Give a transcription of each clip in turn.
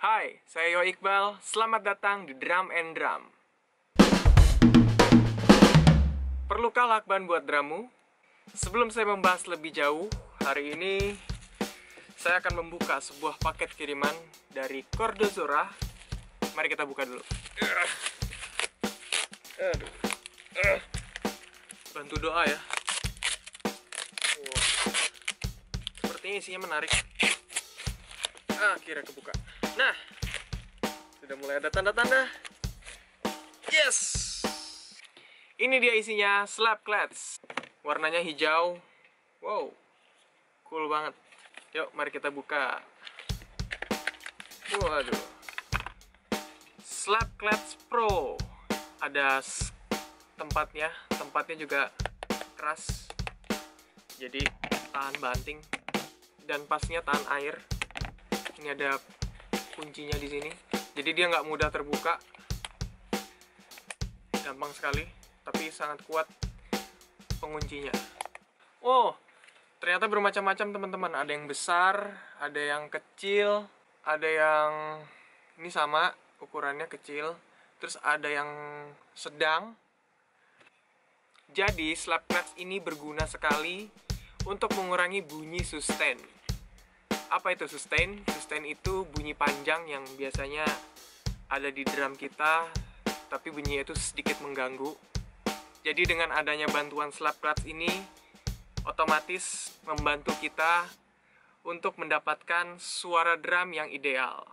Hai, saya Yo Iqbal. Selamat datang di Drum and Drum. Perlukah lakban buat drummu? Sebelum saya membahas lebih jauh, hari ini saya akan membuka sebuah paket kiriman dari Cordozora. Mari kita buka dulu. Bantu doa ya. Sepertinya isinya menarik. Akhirnya kebuka. Nah, sudah mulai ada tanda-tanda. Yes! Ini dia isinya, slap clats. Warnanya hijau. Wow, cool banget. Yuk, mari kita buka. Waduh. Slap clats Pro. Ada tempatnya juga keras. Jadi tahan banting dan pastinya tahan air. Ini ada kuncinya di sini, jadi dia nggak mudah terbuka, gampang sekali, tapi sangat kuat penguncinya. Oh, ternyata bermacam-macam teman-teman. Ada yang besar, ada yang kecil, ada yang ini sama ukurannya kecil, terus ada yang sedang. Jadi slap clats ini berguna sekali untuk mengurangi bunyi sustain. Apa itu sustain? Sustain itu bunyi panjang yang biasanya ada di drum kita, tapi bunyinya itu sedikit mengganggu. Jadi dengan adanya bantuan slap clats ini, otomatis membantu kita untuk mendapatkan suara drum yang ideal.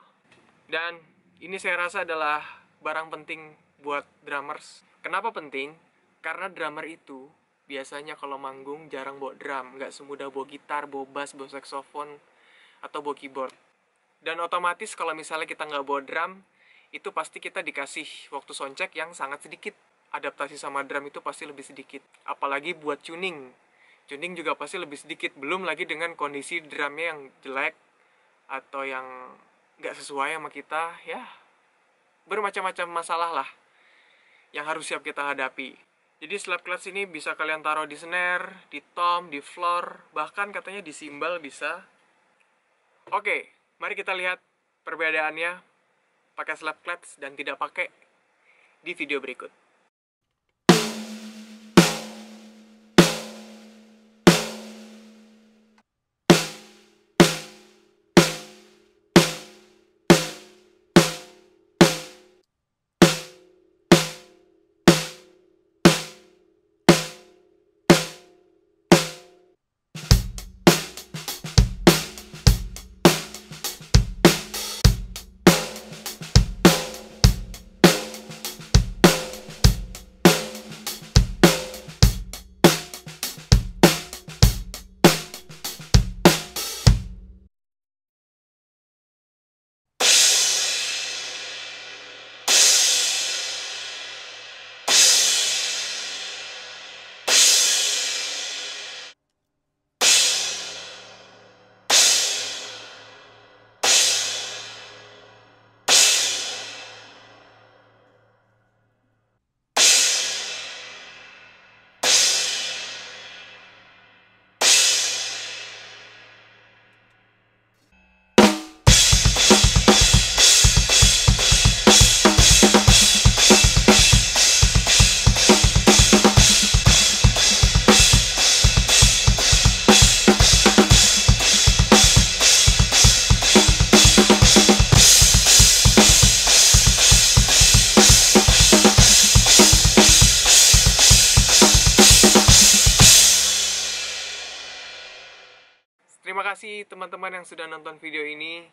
Dan ini saya rasa adalah barang penting buat drummers. Kenapa penting? Karena drummer itu biasanya kalau manggung jarang bawa drum, nggak semudah bawa gitar, bawa bass, bawa saxophone, atau bawa keyboard. Dan otomatis kalau misalnya kita nggak bawa drum, itu pasti kita dikasih waktu soundcheck yang sangat sedikit. Adaptasi sama drum itu pasti lebih sedikit. Apalagi buat tuning. Tuning juga pasti lebih sedikit. Belum lagi dengan kondisi drumnya yang jelek atau yang nggak sesuai sama kita. Ya, bermacam-macam masalah lah yang harus siap kita hadapi. Jadi slap clats ini bisa kalian taruh di snare, di tom, di floor, bahkan katanya di cymbal bisa. Oke, mari kita lihat perbedaannya pakai slap clats dan tidak pakai di video berikut. Terima kasih teman-teman yang sudah nonton video ini.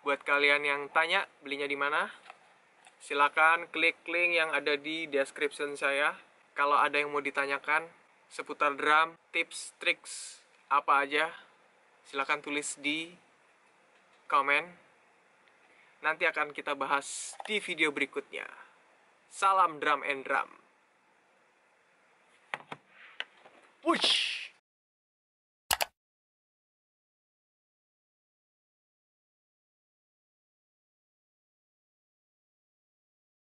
Buat kalian yang tanya belinya di mana, silakan klik link yang ada di description saya. Kalau ada yang mau ditanyakan seputar drum, tips, triks, apa aja, silakan tulis di komen. Nanti akan kita bahas di video berikutnya. Salam drum and drum. Push!